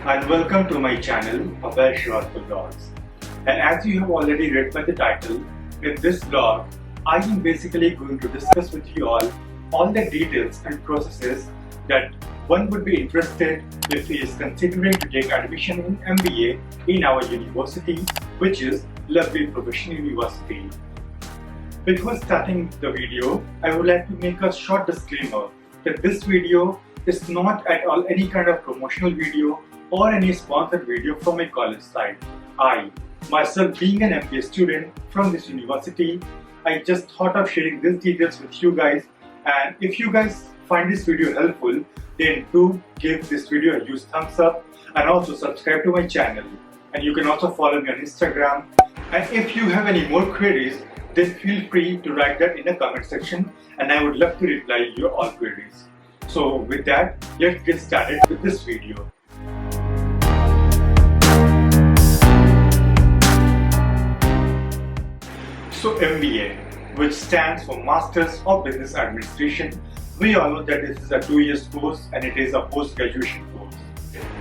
and welcome to my channel, Abhay Srivastava Vlogs. And as you have already read by the title, in this vlog, I am basically going to discuss with you all the details and processes that one would be interested if he is considering to take admission in MBA in our university, which is Loveday Professional University. Before starting the video, I would like to make a short disclaimer that this video is not at all any kind of promotional video or any sponsored video from my college side. I, myself being an MBA student from this university, I just thought of sharing these details with you guys, and if you guys find this video helpful, then do give this video a huge thumbs up and also subscribe to my channel. And you can also follow me on Instagram. And if you have any more queries, then feel free to write that in the comment section and I would love to reply to your all queries. So with that, let's get started with this video. So MBA, which stands for Masters of Business Administration, we all know that this is a 2-year course and it is a post-graduation course.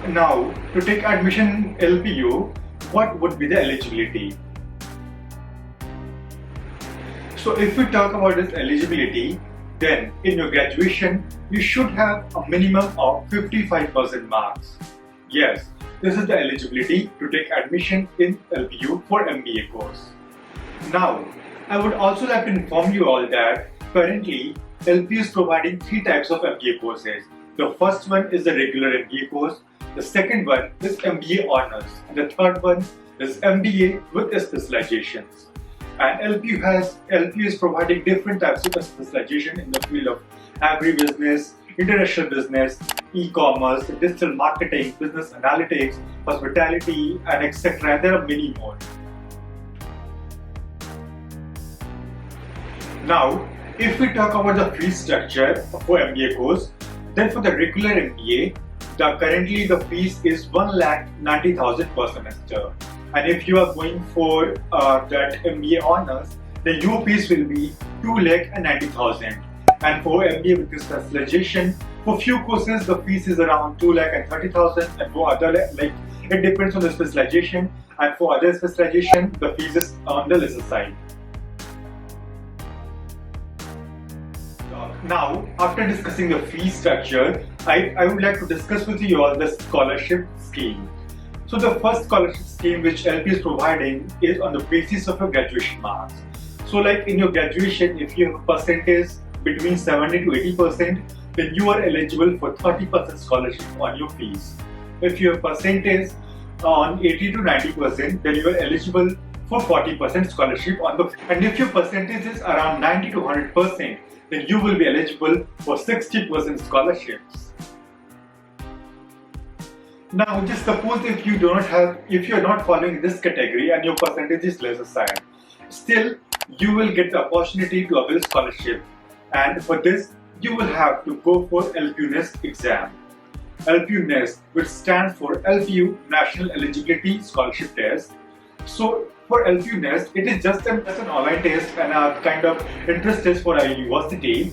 Now, to take admission in LPU, what would be the eligibility? So if we talk about this eligibility, then in your graduation, you should have a minimum of 55% marks. Yes, this is the eligibility to take admission in LPU for MBA course. Now, I would also like to inform you all that currently LPU is providing 3 types of MBA courses. The first one is the regular MBA course, the second one is MBA Honors, and the third one is MBA with specializations. And LPU is providing different types of specialization in the field of agribusiness, international business, e-commerce, digital marketing, business analytics, hospitality, and etc. And there are many more. Now, if we talk about the fee structure for MBA course, then for the regular MBA, currently the fees is 1,90,000 per semester. And if you are going for that MBA Honors, then your fees will be 2,90,000. And for MBA with specialization, for few courses the fees is around 2,30,000, and for other it depends on the specialization. And for other specialization, the fees is on the lesser side. Now, after discussing the fee structure, I would like to discuss with you all the scholarship scheme. So the first scholarship scheme which LPU is providing is on the basis of your graduation marks. So like in your graduation, if you have a percentage between 70 to 80%, then you are eligible for 30% scholarship on your fees. If you have percentage on 80 to 90%, then you are eligible for 40% scholarship on the fee. And if your percentage is around 90 to 100%, then you will be eligible for 60% scholarships. Now, just suppose if you are not following this category and your percentage is lesser side, still you will get the opportunity to avail scholarship, and for this you will have to go for LPU NEST exam. LPU NEST, which stands for LPU National Eligibility Scholarship Test. So for LPU NEST, it is just an online test and a kind of interest test for a university.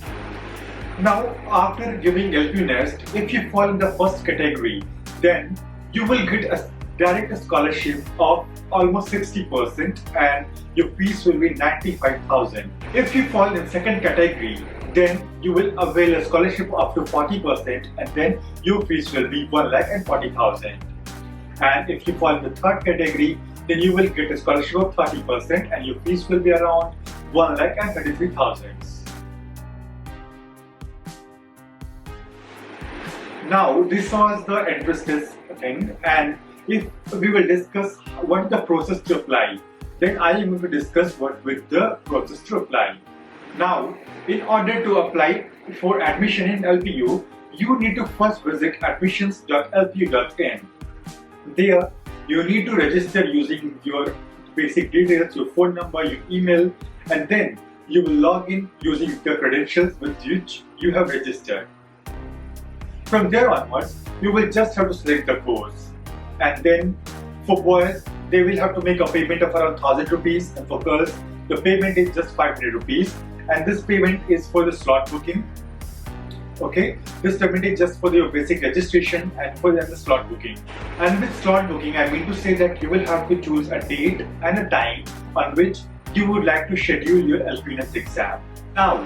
Now, after giving LPU NEST, if you fall in the first category, then you will get a direct scholarship of almost 60% and your fees will be 95,000. If you fall in second category, then you will avail a scholarship up to 40% and then your fees will be 1,40,000. And if you fall in the third category, then you will get a scholarship of 30% and your fees will be around 1,33,000. Now, this was the entrance test thing, and if we will discuss what is the process to apply, then I am going to discuss what with the process to apply. Now, in order to apply for admission in LPU, you need to first visit admissions.lpu.in. There, you need to register using your basic details, your phone number, your email, and then you will log in using the credentials with which you have registered. From there onwards, you will just have to select the course, and then for boys, they will have to make a payment of around 1,000 rupees, and for girls, the payment is just 500 rupees, and this payment is for the slot booking. Okay, this payment is just for your basic registration and for the slot booking. And with slot booking, I mean to say that you will have to choose a date and a time on which you would like to schedule your LPNS exam. Now,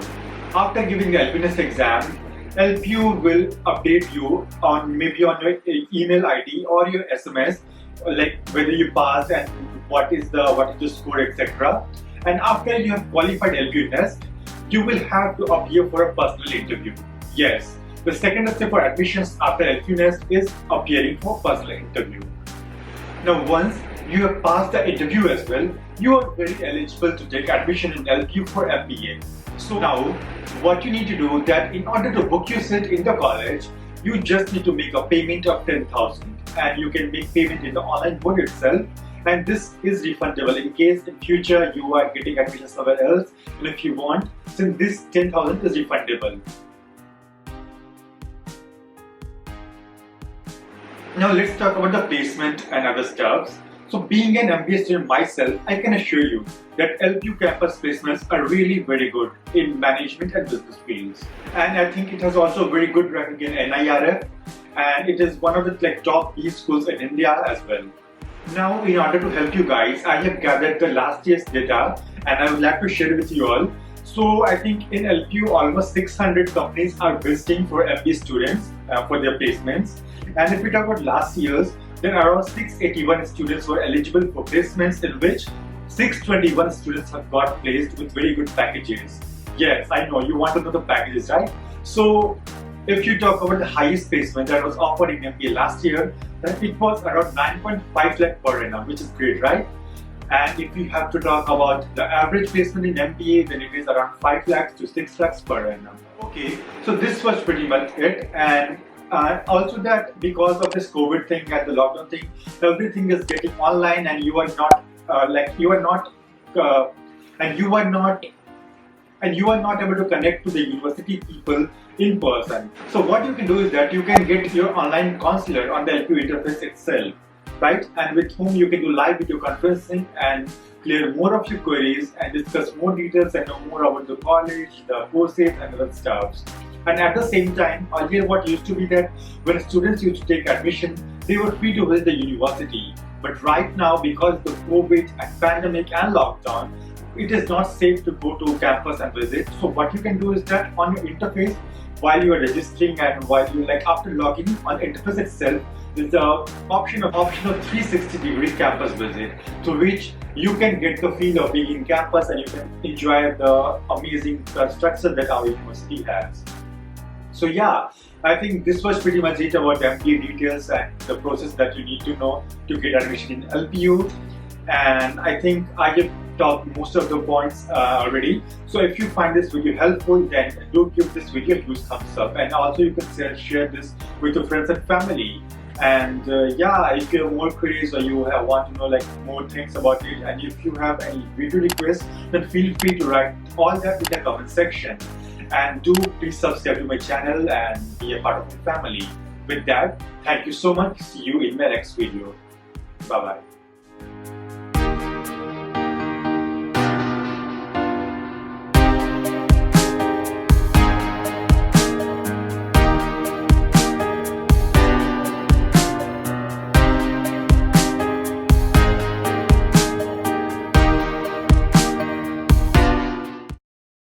after giving the LPNS exam, LPU will update you on maybe on your email ID or your SMS, like whether you passed and what is the score, etc. And after you have qualified LPNS, you will have to appear for a personal interview. Yes, the second step for admissions after LPNS is appearing for personal interview. Now, once you have passed the interview as well, you are very eligible to take admission in LPU for MBA. So now, what you need to do that in order to book your seat in the college, you just need to make a payment of 10,000, and you can make payment in the online board itself. And this is refundable in case in future you are getting admission somewhere else, and if you want, since this 10,000 is refundable. Now let's talk about the placement and other stuffs. So being an MBA student myself, I can assure you that LPU campus placements are really very good in management and business fields. And I think it has also very good ranking in NIRF, and it is one of the top B schools in India as well. Now, in order to help you guys, I have gathered the last year's data and I would like to share it with you all. So I think in LPU almost 600 companies are visiting for MBA students for their placements. And if we talk about last year's, then around 681 students were eligible for placements, in which 621 students have got placed with very good packages. Yes, I know you want to know the packages, right? So if you talk about the highest placement that was offered in MBA last year, then it was around 9.5 lakh per annum, which is great, right? And if you have to talk about the average placement in MBA, then it is around 5 lakhs to 6 lakhs per annum. Okay, so this was pretty much it. And also that because of this COVID thing and the lockdown thing, everything is getting online, and you are not able to connect to the university people in person. So what you can do is that you can get your online counselor on the LPU interface itself, right? And with whom you can do live video conferencing and clear more of your queries and discuss more details and know more about the college, the courses and other stuff. And at the same time, earlier what used to be that when students used to take admission, they were free to visit the university. But right now, because of the COVID and pandemic and lockdown, it is not safe to go to campus and visit. So what you can do is that on your interface, while you are registering and while you after logging on interface itself, there's the option of 360-degree campus visit, through which you can get the feel of being in campus and you can enjoy the amazing structure that our university has. So yeah, I think this was pretty much it about MBA details and the process that you need to know to get admission in LPU. And I think I have talked most of the points already. So if you find this video helpful, then do give this video a huge thumbs up, and also you can share this with your friends and family. And yeah, if you have more queries or you want to know more things about it, and if you have any video requests, then feel free to write all that in the comment section. And do please subscribe to my channel and be a part of my family. With that, thank you so much. See you in my next video. Bye bye.